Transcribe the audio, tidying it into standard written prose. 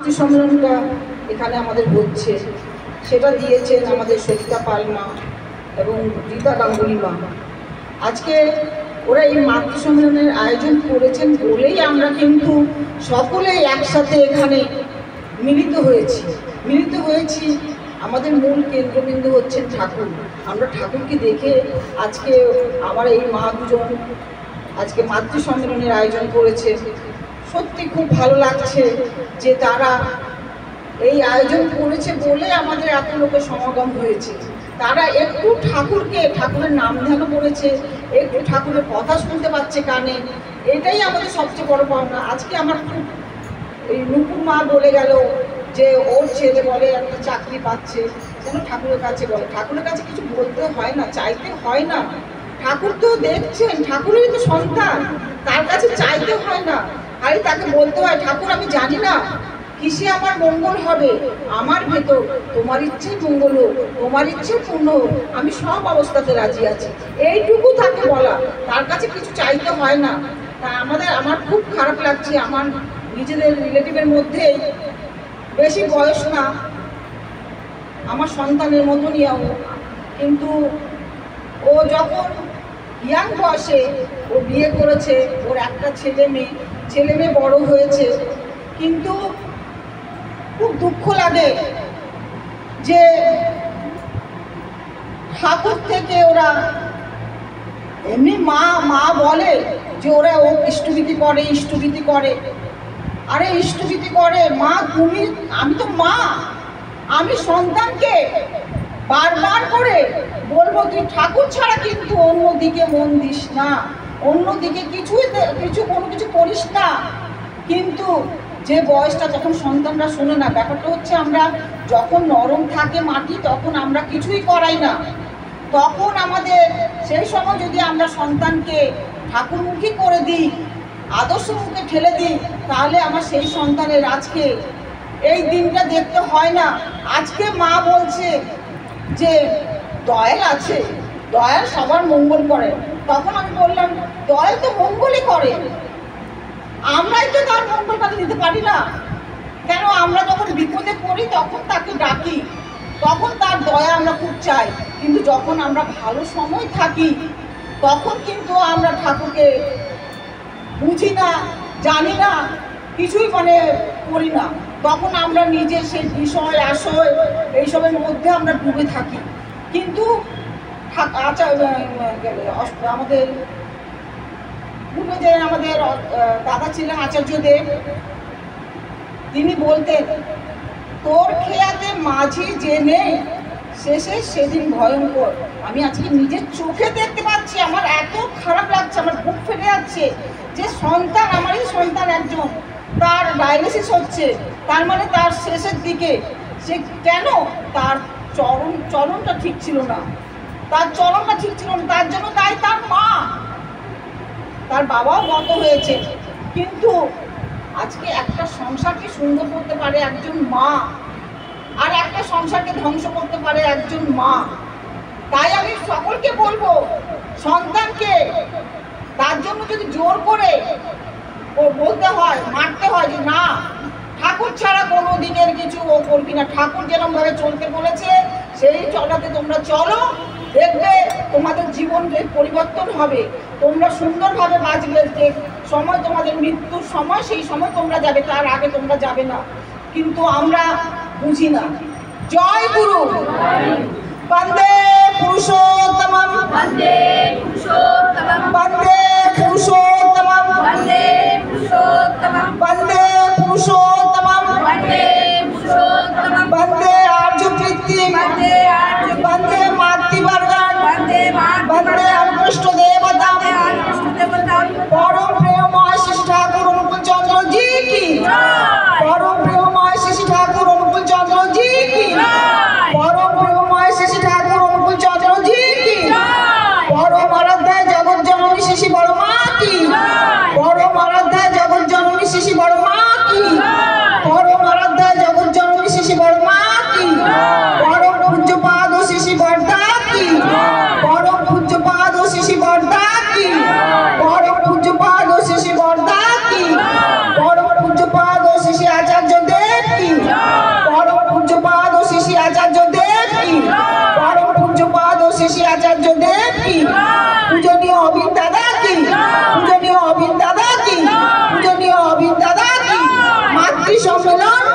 যে সম্মেলনটা এখানে আমাদের হচ্ছে সেটা দিয়েছেন আমাদের সবিতা পাল মা এবং রীতা গাঙ্গুলি মা। আজকে ওরা এই মাতৃ সম্মেলনের আয়োজন করেছেন বলেই আমরা কিন্তু সকলেই একসাথে এখানে মিলিত হয়েছি। আমাদের মূল কেন্দ্রবিন্দু হচ্ছেন ঠাকুর। আমরা ঠাকুরকে দেখে আজকে আমার এই মা দুজন আজকে মাতৃ সম্মেলনের আয়োজন করেছে। সত্যি খুব ভালো লাগছে যে তারা এই আয়োজন করেছে বলে আমাদের এত লোকের সমাগম হয়েছে। তারা একটু ঠাকুরের নাম ধ্যান করেছে, একটু ঠাকুরের কথা শুনতে পাচ্ছে কানে, এটাই আমাদের সবচেয়ে বড় পাওনা। আজকে আমার খুব এই নুপুর মা বলে গেল যে ওর ছেলে বলে একটা চাকরি পাচ্ছে, যেন ঠাকুরের কাছে বলে। ঠাকুরের কাছে কিছু বলতে হয় না, চাইতে হয় না। ঠাকুর তো দেখছেন, ঠাকুরেরই তো সন্তান, তার কাছে চাইতে হয় না, খালি তাকে বলতে হয় ঠাকুর আমি জানি না কিসে আমার মঙ্গল হবে, আমার ভেতর তোমার ইচ্ছে মঙ্গল হোক, তোমার ইচ্ছে পূর্ণ হোক, আমি সব অবস্থাতে রাজি আছি, এইটুকু তাকে বলা। তার কাছে কিছু চাইতে হয় না। তা আমার খুব খারাপ লাগছে, আমার নিজেদের রিলেটিভের মধ্যেই বেশি বয়স না, আমার সন্তানের মতনই ও, কিন্তু ও যখন ইয়াং বয়সে ও বিয়ে করেছে, ওর একটা ছেলে মেয়ে বড় হয়েছে, কিন্তু খুব দুঃখ লাগে যে ঠাকুর থেকে ওরা এমনি মা বলে যে ওরা ও ইষ্টভীতি করে। আরে ইষ্টভীতি করে মা, আমি তো মা, আমি সন্তানকে বারবার করে বলবো তুই ঠাকুর ছাড়া কিন্তু অন্যদিকে মন দিস না, অন্যদিকে কোনো কিছু করিস না। কিন্তু যে বয়সটা যখন সন্তানরা শোনে না, ব্যাপারটা হচ্ছে আমরা যখন নরম থাকে মাটি তখন আমরা কিছুই করাই না। তখন আমাদের সেই সময় যদি আমরা সন্তানকে ঠাকুরমুখী করে দিই, আদর্শ মুখে ঠেলে দিই, তাহলে আমার সেই সন্তানের আজকে এই দিনটা দেখতে হয় না। আজকে মা বলছে যে দয়াল আছে, দয়াল সবার মঙ্গল করে। তখন আমি বললাম দয়াল তো মঙ্গলই করে, আমরাই তো তার মঙ্গলটা দিতে পারি না কেন? আমরা যখন বিপদে পড়ি তখন তাকে ডাকি, তখন তার দয়া আমরা খুব চাই, কিন্তু যখন আমরা ভালো সময় থাকি তখন কিন্তু আমরা ঠাকুরকে বুঝি না, জানি না, কিছুই করি না। তখন আমরা নিজের সেই বিষয় আশয় এইসবের মধ্যে আমরা ডুবে থাকি। কিন্তু আমাদের আমাদের দাদা ছিলেন আচার্যদেব, তিনি বলতেন তোর খেয়াতে মাঝি যে নেই শেষে সেদিন ভয়ঙ্কর। আমি আজকে নিজের চোখে দেখতে পাচ্ছি, আমার এত খারাপ লাগছে, আমার বুক ফেটে যাচ্ছে যে সন্তান, আমারই সন্তান একজন, তার ডায়ালিসিস হচ্ছে, তার মানে তার শেষের দিকে সে কেন তার চরণটা ঠিক ছিল না, তার জন্য দায়ী তার মা, তার বাবাও গত হয়েছে। কিন্তু আজকে একটা সংসারকে সুন্দর করতে পারে একজন মা, আর একটা সংসারকে ধ্বংস করতে পারে একজন মা। তাই আমি সকলকে বলবো, সন্তানকে তার জন্য যদি জোর করে ও বলতে হয়, মারতে হয় যে না ঠাকুর ছাড়া কোনো দিনের কিছু ও করবি না, ঠাকুর যেরকম ভাবে চলতে বলেছে সেই চলাতে তোমরা চলো, দেখবে তোমাদের জীবনে পরিবর্তন হবে, তোমরা সুন্দরভাবে বাঁচবে। যে সময় তোমাদের মৃত্যুর সময়, সেই সময় তোমরা যাবে, তার আগে তোমরা যাবে না। কিন্তু আমরা বুঝি না। জয় গুরু, বন্দে পুরুষোত্তমম, বন্দে পুরুষোত্তমম, বন্দে পুরুষোত্তমম, বন্দে পুরুষোত্তমম, বন্দে পুরুষোত্তমম, বন্দে পুরুষোত্তমম, বন্দে আর্যবৃত্তি, বন্দে আর্য, বন্দে মাতৃবর্গণ, বন্দে বন্দে অঙ্কুষ্ট দেবতা, দেবতা, পরম প্রেমময় শ্রী ঠাকুর অনুকূল চন্দ্র জি কি, পরম প্রেমময় শ্রী ঠাকুর অনুকূল চন্দ্র জি কি, পরম প্রেমময় শ্রী ঠাকুর অনুকূল চন্দ্র জি কি, পরম আরাধ্যায় জগৎ জননী শ্রী বড় মা কি, পরম আরাধ্যায় জগৎ জননী শ্রী বড় মা কি। সম্মেলন